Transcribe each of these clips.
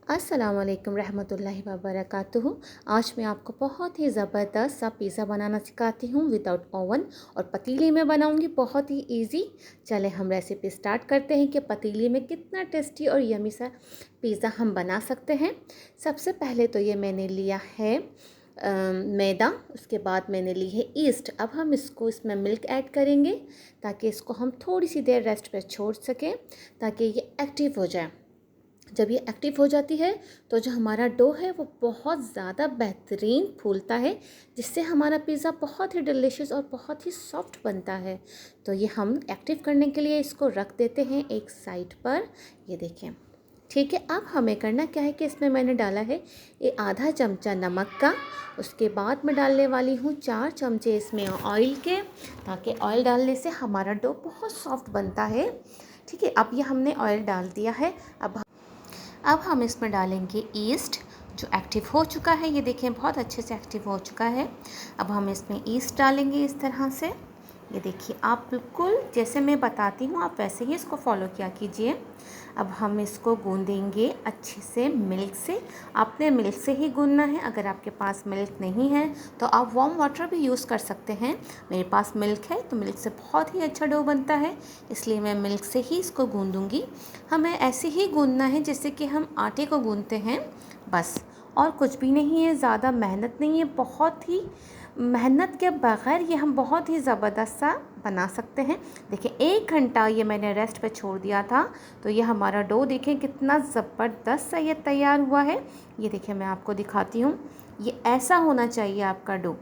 अस्सलामुअलैकुम रहमतुल्लाहि व बरकातुहू। आज मैं आपको बहुत ही ज़बरदस्त सा पिज़्ज़ा बनाना सिखाती हूँ विदाउट ओवन और पतीली में बनाऊँगी, बहुत ही इजी। चले हम रेसिपी स्टार्ट करते हैं कि पतीली में कितना टेस्टी और यमी सा पिज़्ज़ा हम बना सकते हैं। सबसे पहले तो ये मैंने लिया है मैदा, उसके बाद मैंने ली है ईस्ट। अब हम इसमें मिल्क ऐड करेंगे ताकि इसको हम थोड़ी सी देर रेस्ट पर छोड़ सकें ताकि ये एक्टिव हो जाए। जब ये एक्टिव हो जाती है तो जो हमारा डो है वो बहुत ज़्यादा बेहतरीन फूलता है, जिससे हमारा पिज़्ज़ा बहुत ही डिलीशियस और बहुत ही सॉफ्ट बनता है। तो ये हम एक्टिव करने के लिए इसको रख देते हैं एक साइड पर। ये देखें, ठीक है। अब हमें करना क्या है कि इसमें मैंने डाला है ये आधा चमचा नमक का। उसके बाद मैं डालने वाली हूँ 4 चमचे इसमें ऑयल के, ताकि ऑयल डालने से हमारा डो बहुत सॉफ्ट बनता है। ठीक है, अब ये हमने ऑयल डाल दिया है। अब हम इसमें डालेंगे ईस्ट जो एक्टिव हो चुका है। ये देखें बहुत अच्छे से एक्टिव हो चुका है। अब हम इसमें ईस्ट डालेंगे इस तरह से। ये देखिए, आप बिल्कुल जैसे मैं बताती हूँ आप वैसे ही इसको फॉलो किया कीजिए। अब हम इसको गूंदेंगे अच्छे से मिल्क से। आपने मिल्क से ही गूंदना है। अगर आपके पास मिल्क नहीं है तो आप वार्म वाटर भी यूज़ कर सकते हैं। मेरे पास मिल्क है तो मिल्क से बहुत ही अच्छा डो बनता है, इसलिए मैं मिल्क से ही इसको गूंदूँगी। हमें ऐसे ही गूंदना है जैसे कि हम आटे को गूंदते हैं, बस, और कुछ भी नहीं है। ज़्यादा मेहनत नहीं है, बहुत ही मेहनत के बग़ैर ये हम बहुत ही ज़बरदस्त सा बना सकते हैं। देखिए 1 घंटा ये मैंने रेस्ट पे छोड़ दिया था, तो ये हमारा डो देखें कितना ज़बरदस्त सा ये तैयार हुआ है। ये देखिए मैं आपको दिखाती हूँ, ये ऐसा होना चाहिए आपका डो।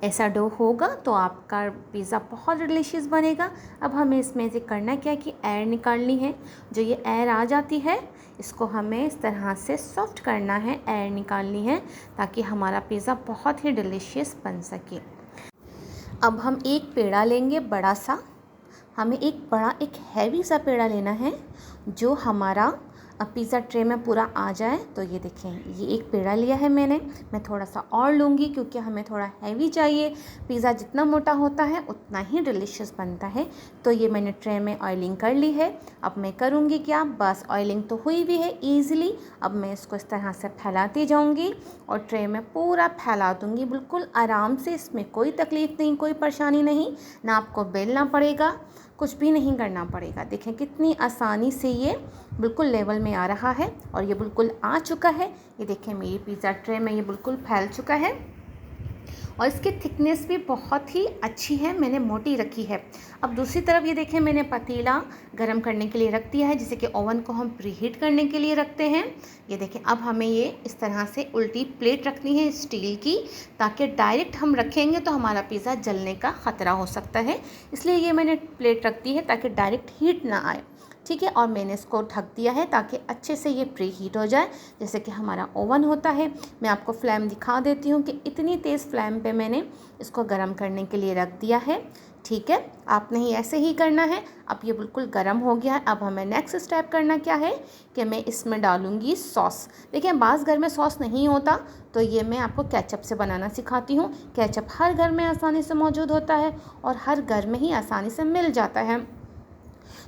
ऐसा डो होगा तो आपका पिज़्ज़ा बहुत डिलीशियस बनेगा। अब हमें इसमें से करना क्या है कि एयर निकालनी है। जो ये एयर आ जाती है इसको हमें इस तरह से सॉफ्ट करना है, एयर निकालनी है, ताकि हमारा पिज़्ज़ा बहुत ही डिलीशियस बन सके। अब हम एक पेड़ा लेंगे बड़ा सा। हमें एक हैवी सा पेड़ा लेना है जो हमारा पिज़्ज़ा ट्रे में पूरा आ जाए। तो ये देखें, ये एक पेड़ा लिया है मैंने। मैं थोड़ा सा और लूँगी क्योंकि हमें थोड़ा हैवी चाहिए। पिज़्ज़ा जितना मोटा होता है उतना ही डिलीशियस बनता है। तो ये मैंने ट्रे में ऑयलिंग कर ली है। अब मैं करूँगी क्या, बस ऑयलिंग तो हुई भी है ईज़िली। अब मैं इसको इस तरह से फैलाती जाऊँगी और ट्रे में पूरा फैला दूँगी बिल्कुल आराम से। इसमें कोई तकलीफ़ नहीं, कोई परेशानी नहीं, ना आपको बेलना पड़ेगा, कुछ भी नहीं करना पड़ेगा। देखें कितनी आसानी से ये बिल्कुल लेवल में आ रहा है और ये बिल्कुल आ चुका है। ये देखें मेरी पिज़्ज़ा ट्रे में ये बिल्कुल फैल चुका है और इसकी थिकनेस भी बहुत ही अच्छी है, मैंने मोटी रखी है। अब दूसरी तरफ ये देखें, मैंने पतीला गरम करने के लिए रख दिया है, जिसे कि ओवन को हम प्रीहीट करने के लिए रखते हैं। ये देखें, अब हमें ये इस तरह से उल्टी प्लेट रखनी है स्टील की, ताकि डायरेक्ट हम रखेंगे तो हमारा पिज़्ज़ा जलने का ख़तरा हो सकता है। इसलिए ये मैंने प्लेट रख दी है ताकि डायरेक्ट हीट ना आए। ठीक है, और मैंने इसको ढक दिया है ताकि अच्छे से ये प्री हीट हो जाए जैसे कि हमारा ओवन होता है। मैं आपको फ्लेम दिखा देती हूँ कि इतनी तेज़ फ्लेम पे मैंने इसको गर्म करने के लिए रख दिया है। ठीक है, आपने ही ऐसे ही करना है। अब ये बिल्कुल गर्म हो गया है। अब हमें नेक्स्ट स्टेप करना क्या है कि मैं इसमें डालूँगी सॉस। देखिए बाज़ घर में सॉस नहीं होता तो ये मैं आपको केचप से बनाना सिखाती हूँ। केचप हर घर में आसानी से मौजूद होता है और हर घर में ही आसानी से मिल जाता है,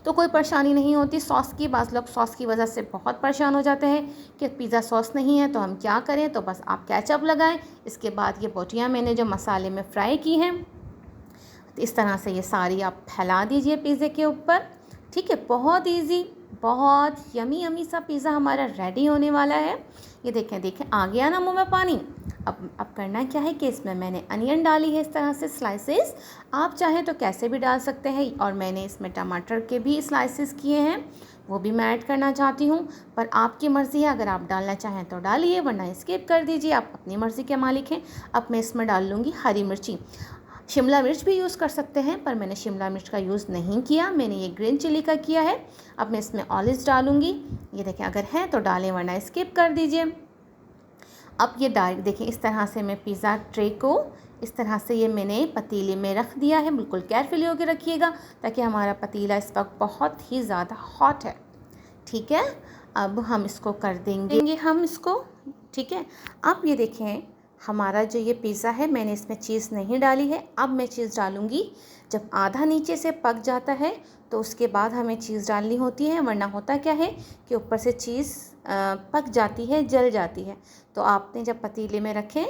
तो कोई परेशानी नहीं होती सॉस की। बाज़ लोग सॉस की वजह से बहुत परेशान हो जाते हैं कि पिज़्ज़ा सॉस नहीं है तो हम क्या करें। तो बस आप केचप लगाएं। इसके बाद ये बोटियाँ मैंने जो मसाले में फ्राई की हैं, तो इस तरह से ये सारी आप फैला दीजिए पिज़्ज़े के ऊपर। ठीक है, बहुत इजी, बहुत यमी यमी सा पिज़्ज़ा हमारा रेडी होने वाला है। ये देखें आ गया ना मुंह में पानी। अब करना क्या है कि इसमें मैंने अनियन डाली है इस तरह से स्लाइसेस। आप चाहें तो कैसे भी डाल सकते हैं, और मैंने इसमें टमाटर के भी स्लाइसेस किए हैं, वो भी मैं ऐड करना चाहती हूँ, पर आपकी मर्ज़ी है। अगर आप डालना चाहें तो डालिए, वरना स्किप कर दीजिए, आप अपनी मर्ज़ी के मालिक हैं। अब मैं इसमें डाल लूँगी हरी मिर्ची। शिमला मिर्च भी यूज़ कर सकते हैं, पर मैंने शिमला मिर्च का यूज़ नहीं किया, मैंने ये ग्रीन चिली का किया है। अब मैं इसमें ऑलिव्स डालूँगी। ये देखें, अगर हैं तो डालें, वरना स्किप कर दीजिए। अब ये डायरेक्ट देखें, इस तरह से मैं पिज़्ज़ा ट्रे को इस तरह से ये मैंने पतीले में रख दिया है। बिल्कुल केयरफुली होकर रखिएगा ताकि हमारा पतीला इस वक्त बहुत ही ज़्यादा हॉट है। ठीक है, अब हम इसको कर देंगे हम इसको। ठीक है, अब ये देखें हमारा जो ये पिज़्ज़ा है मैंने इसमें चीज़ नहीं डाली है। अब मैं चीज़ डालूँगी जब आधा नीचे से पक जाता है, तो उसके बाद हमें चीज़ डालनी होती है, वरना होता क्या है कि ऊपर से चीज़ पक जाती है, जल जाती है। तो आपने जब पतीले में रखें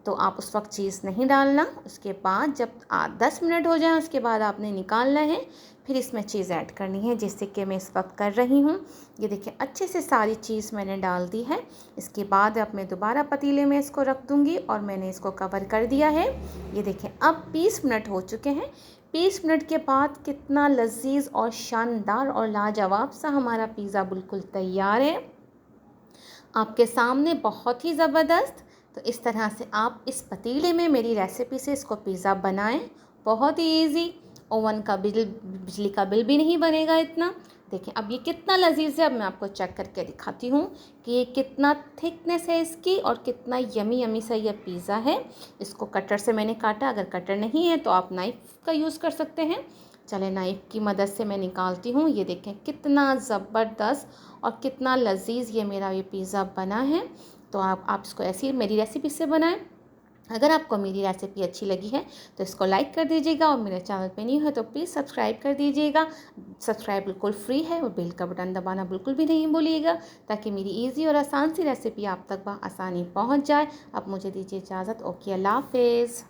तो आप उस वक्त चीज़ नहीं डालना। उसके बाद जब 10 मिनट हो जाए उसके बाद आपने निकालना है, फिर इसमें चीज़ ऐड करनी है, जैसे कि मैं इस वक्त कर रही हूँ। ये देखिए अच्छे से सारी चीज़ मैंने डाल दी है। इसके बाद अब मैं दोबारा पतीले में इसको रख दूँगी और मैंने इसको कवर कर दिया है। ये देखिए अब 20 मिनट हो चुके हैं। 20 मिनट के बाद कितना लजीज और शानदार और लाजवाब सा हमारा पिज़्ज़ा बिल्कुल तैयार है आपके सामने, बहुत ही ज़बरदस्त। तो इस तरह से आप इस पतीले में मेरी रेसिपी से इसको पिज़्ज़ा बनाएं। बहुत ही इजी, ओवन का बिजली का बिल भी नहीं बनेगा इतना। देखिए अब ये कितना लजीज है। अब मैं आपको चेक करके दिखाती हूँ कि ये कितना थिकनेस है इसकी और कितना यमी यमी सा ये पिज़्ज़ा है। इसको कटर से मैंने काटा, अगर कटर नहीं है तो आप नाइफ़ का यूज़ कर सकते हैं। चले नाइफ़ की मदद से मैं निकालती हूँ। ये देखें कितना ज़बरदस्त और कितना लजीज ये मेरा ये पिज़्ज़ा बना है। तो आप इसको ऐसी मेरी रेसिपी से बनाएं। अगर आपको मेरी रेसिपी अच्छी लगी है तो इसको लाइक कर दीजिएगा और मेरे चैनल पे न्यू है तो प्लीज़ सब्सक्राइब कर दीजिएगा। सब्सक्राइब बिल्कुल फ्री है और बेल का बटन दबाना बिल्कुल भी नहीं भूलिएगा, ताकि मेरी इजी और आसान सी रेसिपी आप तक आसानी पहुंच जाए। अब मुझे दीजिए इजाज़त। ओके, अल्लाह हाफिज़।